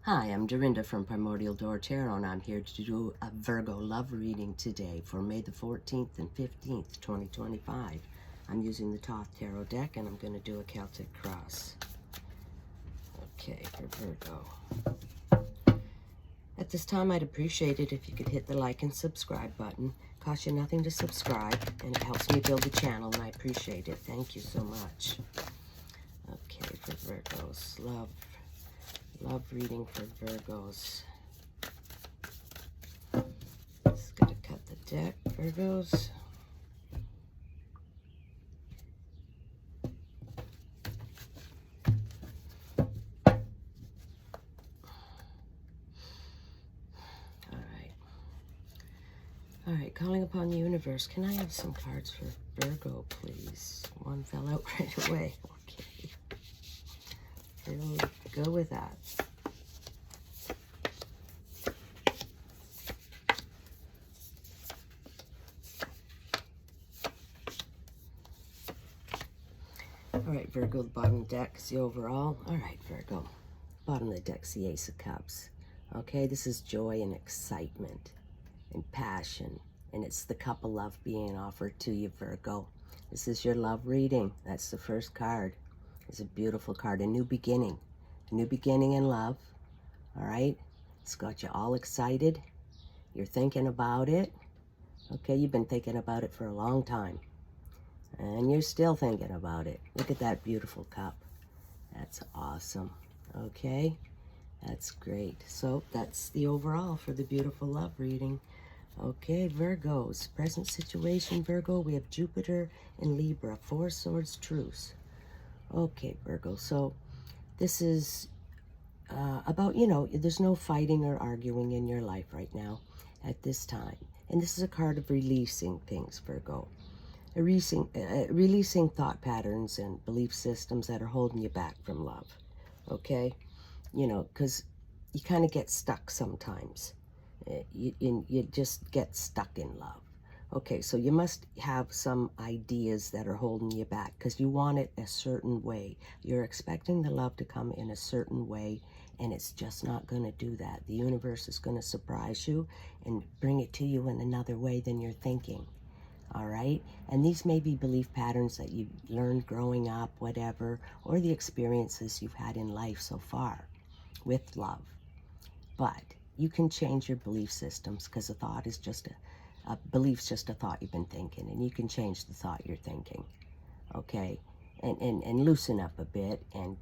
Hi, I'm Dorinda from PrimordialDor Tarot, and I'm here to do a Virgo love reading today for May the 14th and 15th, 2025. I'm using the Thoth Tarot deck, and I'm going to do a Celtic cross. Okay, for Virgo. At this time, I'd appreciate it if you could hit the like and subscribe button. It costs you nothing to subscribe, and it helps me build the channel, and I appreciate it. Thank you so much. Okay, for Virgos, love reading for Virgos. Just gotta cut the deck, Virgos. All right, calling upon the universe. Can I have some cards for Virgo, please? One fell out right away. Okay. We'll go with that. All right, Virgo, the bottom of the deck is the overall. All right, Virgo. Bottom of the deck's the Ace of Cups. Okay, this is joy and excitement and passion. And it's the cup of love being offered to you, Virgo. This is your love reading. That's the first card. It's a beautiful card. A new beginning. A new beginning in love. All right? It's got you all excited. You're thinking about it. Okay, you've been thinking about it for a long time. And you're still thinking about it. Look at that beautiful cup. That's awesome. Okay? That's great. So that's the overall for the beautiful love reading. Okay, Virgos. Present situation, Virgo. We have Jupiter and Libra. Four Swords truce. Okay, Virgo. So this is about, there's no fighting or arguing in your life right now at this time. And this is a card of releasing things, Virgo. Releasing thought patterns and belief systems that are holding you back from love. Okay? Because you kind of get stuck sometimes. You just get stuck in love. Okay, so you must have some ideas that are holding you back because you want it a certain way. You're expecting the love to come in a certain way, and it's just not going to do that. The universe is going to surprise you and bring it to you in another way than you're thinking. All right? And these may be belief patterns that you learned growing up, whatever, or the experiences you've had in life so far with love. But you can change your belief systems because a thought is just a belief's just a thought you've been thinking, and you can change the thought you're thinking. Okay? And loosen up a bit and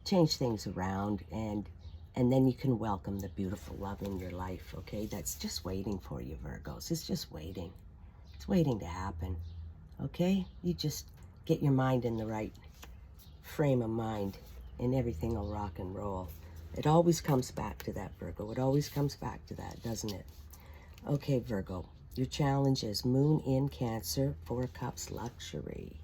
change things around, and then you can welcome the beautiful love in your life. Okay? That's just waiting for you, Virgos. It's just waiting. It's waiting to happen. Okay? You just get your mind in the right frame of mind, and everything will rock and roll. It always comes back to that, Virgo. It always comes back to that, doesn't it? Okay, Virgo. Your challenge is Moon in Cancer, Four Cups luxury.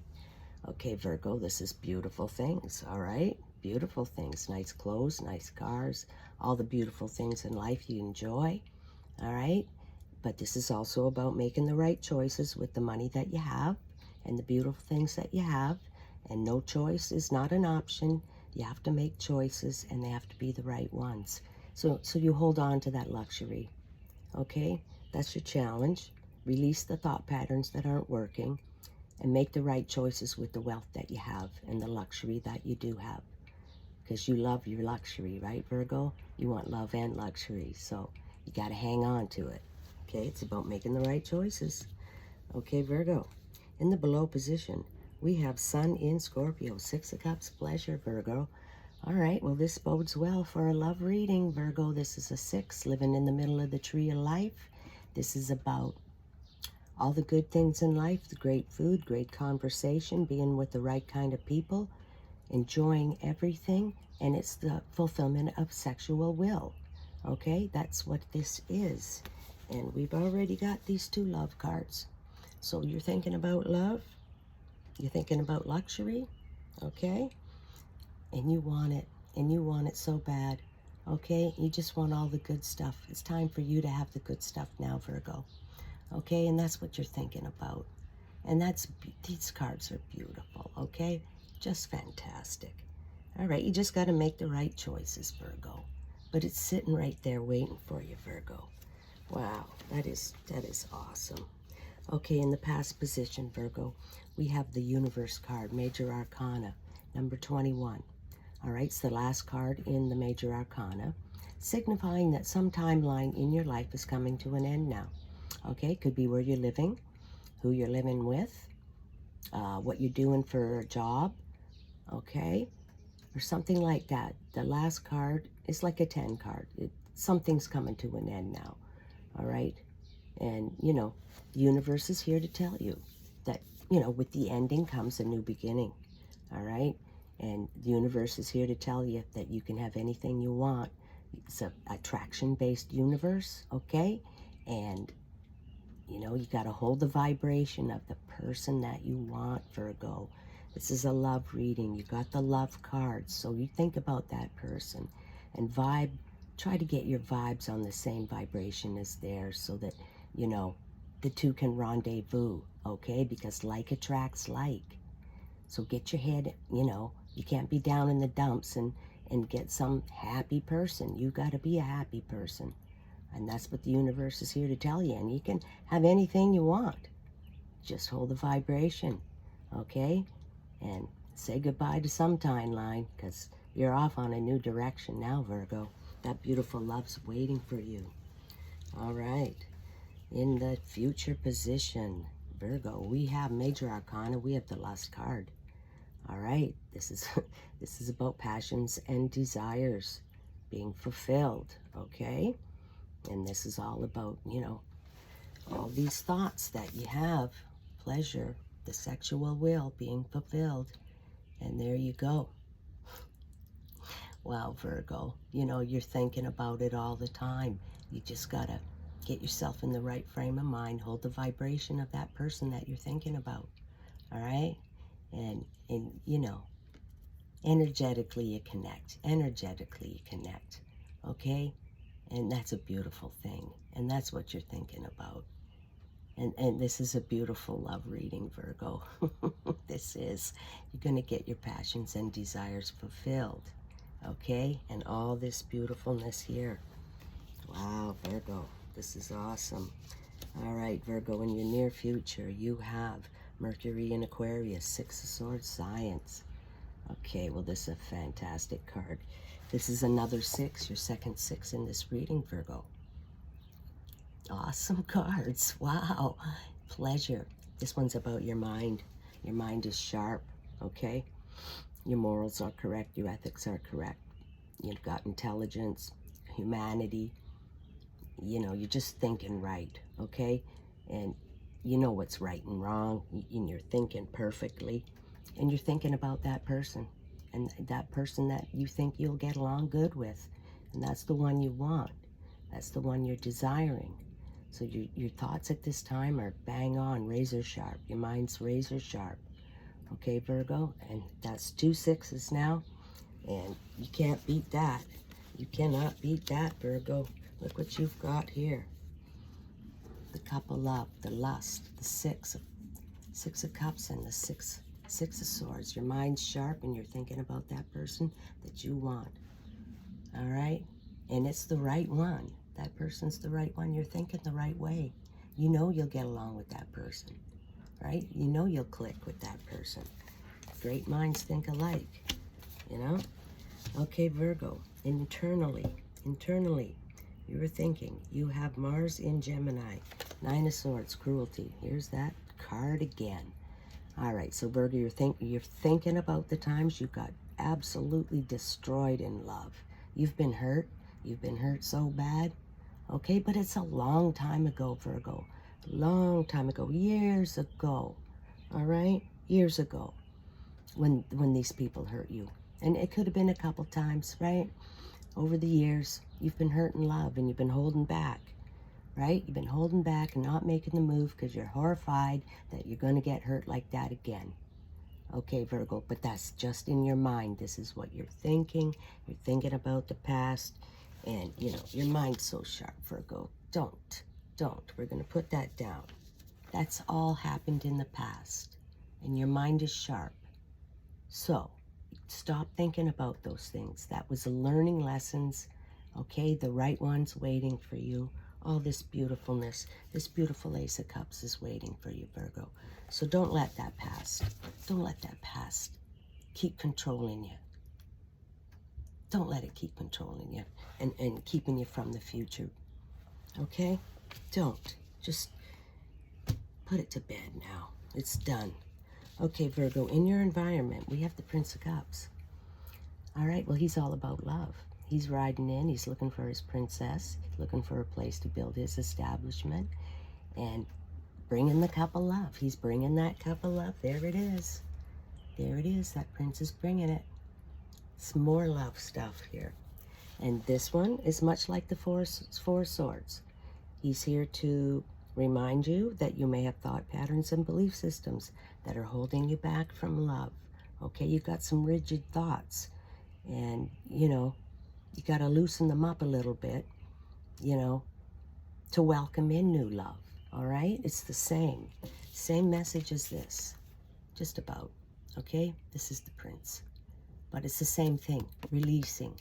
Okay, Virgo, this is beautiful things, all right? Beautiful things. Nice clothes, nice cars, all the beautiful things in life you enjoy, all right? But this is also about making the right choices with the money that you have and the beautiful things that you have. And no choice is not an option. You have to make choices, and they have to be the right ones. So you hold on to that luxury, okay? That's your challenge. Release the thought patterns that aren't working and make the right choices with the wealth that you have and the luxury that you do have. Because you love your luxury, right, Virgo? You want love and luxury, so you got to hang on to it. Okay, it's about making the right choices. Okay, Virgo. In the below position, we have Sun in Scorpio. Six of Cups, pleasure, Virgo. All right, well, this bodes well for a love reading, Virgo. This is a 6, living in the middle of the tree of life. This is about all the good things in life, the great food, great conversation, being with the right kind of people, enjoying everything, and it's the fulfillment of sexual will. Okay, that's what this is. And we've already got these 2 love cards. So you're thinking about love, you're thinking about luxury, okay? And you want it so bad, okay? You just want all the good stuff. It's time for you to have the good stuff now, Virgo, okay? And that's what you're thinking about. And these cards are beautiful, okay? Just fantastic. All right, you just got to make the right choices, Virgo, but it's sitting right there waiting for you, Virgo. Wow, that is awesome. Okay, in the past position, Virgo, we have the Universe card, Major Arcana, number 21. All right, it's the last card in the Major Arcana, signifying that some timeline in your life is coming to an end now. Okay, could be where you're living, who you're living with, what you're doing for a job, okay, or something like that. The last card is like a 10 card. Something's coming to an end now, all right? And, you know, the universe is here to tell you that, you know, with the ending comes a new beginning, all right? And the universe is here to tell you that you can have anything you want. It's an attraction-based universe, okay? And, you know, you got to hold the vibration of the person that you want, Virgo. This is a love reading. You got the love cards, so you think about that person and vibe. Try to get your vibes on the same vibration as theirs so that, you know, the two can rendezvous, okay? Because like attracts like. So get your head, you know, you can't be down in the dumps and get some happy person. You got to be a happy person. And that's what the universe is here to tell you. And you can have anything you want. Just hold the vibration, okay? And say goodbye to some timeline, because you're off on a new direction now, Virgo. That beautiful love's waiting for you. All right. In the future position, Virgo, we have Major Arcana. We have the Lust card. All right. This is about passions and desires being fulfilled, okay? And this is all about, you know, all these thoughts that you have, pleasure, the sexual will being fulfilled. And there you go. Wow, Virgo, you know, you're thinking about it all the time. You just got to get yourself in the right frame of mind, hold the vibration of that person that you're thinking about, all right? And you know, energetically you connect, okay? And that's a beautiful thing, and that's what you're thinking about. And this is a beautiful love reading, Virgo. This is. You're going to get your passions and desires fulfilled, okay? And all this beautifulness here. Wow, Virgo, this is awesome. All right, Virgo, in your near future, you have Mercury in Aquarius, Six of Swords, Science. Okay, well, this is a fantastic card. This is another 6, your second 6 in this reading, Virgo. Awesome cards. Wow. Pleasure. This one's about your mind. Your mind is sharp, okay? Your morals are correct. Your ethics are correct. You've got intelligence, humanity. You know, you're just thinking right, okay? And you know what's right and wrong, and you're thinking perfectly. And you're thinking about that person, and that person that you think you'll get along good with. And that's the one you want. That's the one you're desiring. So your thoughts at this time are bang on, razor sharp. Your mind's razor sharp. Okay, Virgo? And that's 2 6s now. And you can't beat that. You cannot beat that, Virgo. Look what you've got here. The Cup of Love, the Lust, the Six of Cups, and the Six of Swords. Your mind's sharp and you're thinking about that person that you want. All right? And it's the right one. That person's the right one. You're thinking the right way. You know you'll get along with that person, right? You know you'll click with that person. Great minds think alike, you know? Okay, Virgo, internally, you're thinking. You have Mars in Gemini, 9 of Swords, cruelty. Here's that card again. All right, so Virgo, you're thinking about the times you got absolutely destroyed in love. You've been hurt so bad. Okay, but it's a long time ago, Virgo. Long time ago, years ago. All right? Years ago, when these people hurt you. And it could have been a couple times, right? Over the years, you've been hurt in love and you've been holding back, right? You've been holding back and not making the move because you're horrified that you're going to get hurt like that again. Okay, Virgo, but that's just in your mind. This is what you're thinking. You're thinking about the past. And, you know, your mind's so sharp, Virgo. Don't. We're going to put that down. That's all happened in the past. And your mind is sharp. So, stop thinking about those things. That was learning lessons, Okay, the right one's waiting for you. All this beautifulness, this beautiful Ace of Cups is waiting for you, Virgo. So don't let that past, don't let that past keep controlling you. Don't let it keep controlling you and keeping you from the future. Okay? Don't. Just put it to bed now. It's done. Okay, Virgo, in your environment, we have the Prince of Cups. All right, well, he's all about love. He's riding in. He's looking for his princess, looking for a place to build his establishment, and bringing the cup of love. He's bringing that cup of love. There it is. There it is. That prince is bringing it. It's more love stuff here. And this one is much like the Four Swords. He's here to remind you that you may have thought patterns and belief systems that are holding you back from love. Okay, you've got some rigid thoughts. And, you know, you got to loosen them up a little bit, you know, to welcome in new love. All right? It's the same message as this, just about. Okay? This is the Prince. But it's the same thing, releasing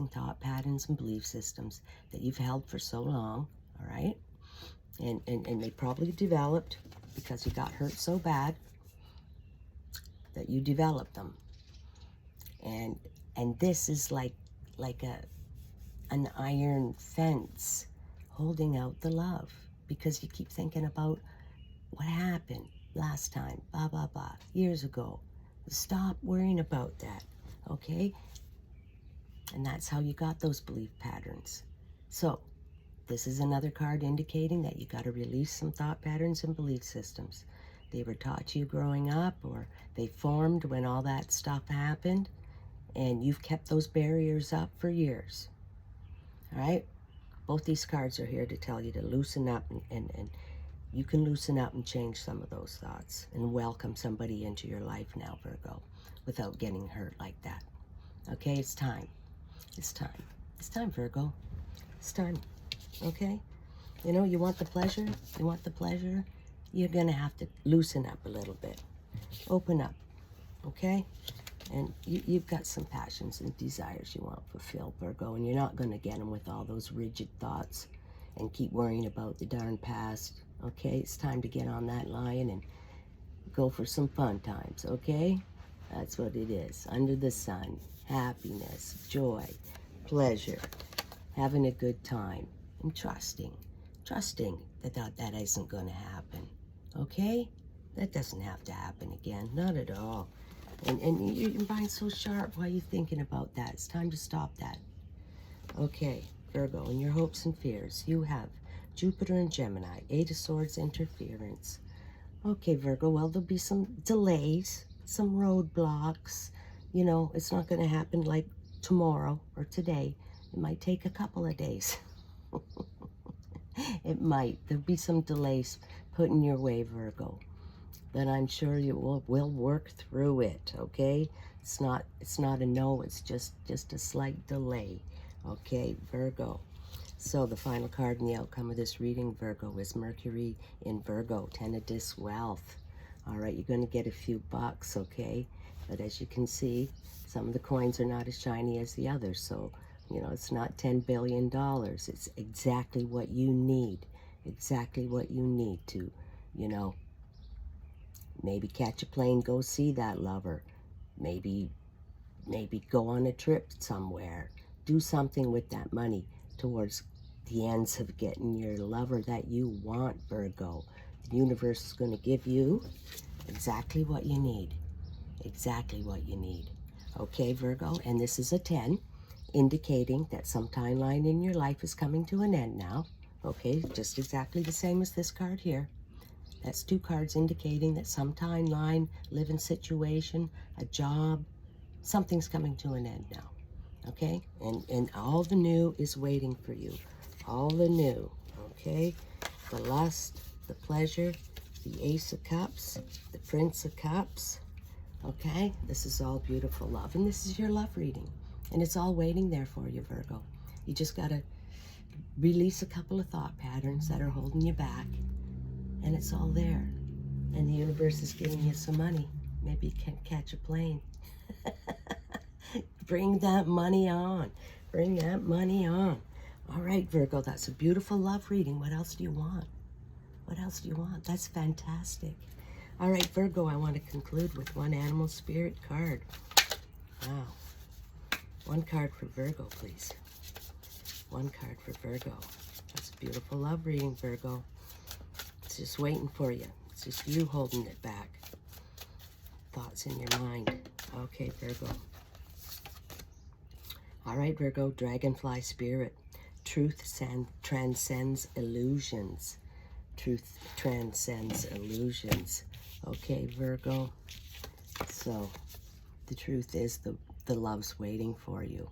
thought patterns and belief systems that you've held for so long, all right? And they probably developed because you got hurt so bad that you developed them. And this is like an iron fence holding out the love, because you keep thinking about what happened last time, blah, blah, blah, years ago. Stop worrying about that, okay? And that's how you got those belief patterns. So this is another card indicating that you got to release some thought patterns and belief systems. They were taught to you growing up, or they formed when all that stuff happened, and you've kept those barriers up for years. All right? Both these cards are here to tell you to loosen up, and you can loosen up and change some of those thoughts and welcome somebody into your life now, Virgo, without getting hurt like that. Okay, it's time. It's time. It's time, Virgo. It's time. Okay? You know, you want the pleasure? You want the pleasure? You're going to have to loosen up a little bit. Open up. Okay? And you've got some passions and desires you want fulfilled, Virgo, and you're not going to get them with all those rigid thoughts and keep worrying about the darn past. Okay? It's time to get on that lion and go for some fun times, okay? That's what it is. Under the sun, happiness, joy, pleasure, having a good time, and trusting that isn't going to happen, okay? That doesn't have to happen again, not at all. And your mind's so sharp. Why are you thinking about that? It's time to stop that. Okay, Virgo, in your hopes and fears, you have Jupiter and Gemini, Eight of Swords, interference. Okay, Virgo, well, there'll be some delays, some roadblocks. You know, it's not going to happen like tomorrow or today. It might take a couple of days. It might. There'll be some delays put in your way, Virgo. But I'm sure you will work through it, okay? It's not a no, it's just a slight delay, okay, Virgo? So the final card in the outcome of this reading, Virgo, is Mercury in Virgo, 10 of Disc Wealth. All right, you're going to get a few bucks, okay? But as you can see, some of the coins are not as shiny as the others, so, you know, it's not $10 billion. It's exactly what you need to, you know, maybe catch a plane, go see that lover. Maybe go on a trip somewhere. Do something with that money towards the ends of getting your lover that you want, Virgo. The universe is going to give you exactly what you need. Exactly what you need. Okay, Virgo? And this is a 10, indicating that some timeline in your life is coming to an end now. Okay, just exactly the same as this card here. That's two cards indicating that some timeline, living situation, a job, something's coming to an end now. Okay? And all the new is waiting for you. All the new. Okay? The lust, the pleasure, the Ace of Cups, the Prince of Cups. Okay? This is all beautiful love. And this is your love reading. And it's all waiting there for you, Virgo. You just got to release a couple of thought patterns that are holding you back. And it's all there. And the universe is giving you some money. Maybe you can catch a plane. Bring that money on. Bring that money on. All right, Virgo, that's a beautiful love reading. What else do you want? What else do you want? That's fantastic. All right, Virgo, I want to conclude with one animal spirit card. Wow. One card for Virgo, please. One card for Virgo. That's a beautiful love reading, Virgo. It's just waiting for you. It's just you holding it back. Thoughts in your mind. Okay, Virgo. All right, Virgo, dragonfly spirit. Truth transcends illusions. Truth transcends illusions. Okay, Virgo. So, the truth is the love's waiting for you.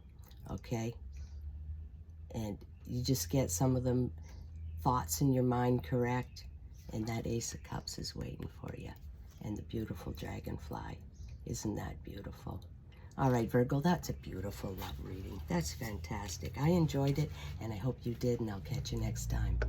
Okay? And you just get some of them thoughts in your mind correct, and that Ace of Cups is waiting for you. And the beautiful dragonfly. Isn't that beautiful? All right, Virgo, that's a beautiful love reading. That's fantastic. I enjoyed it, and I hope you did, and I'll catch you next time.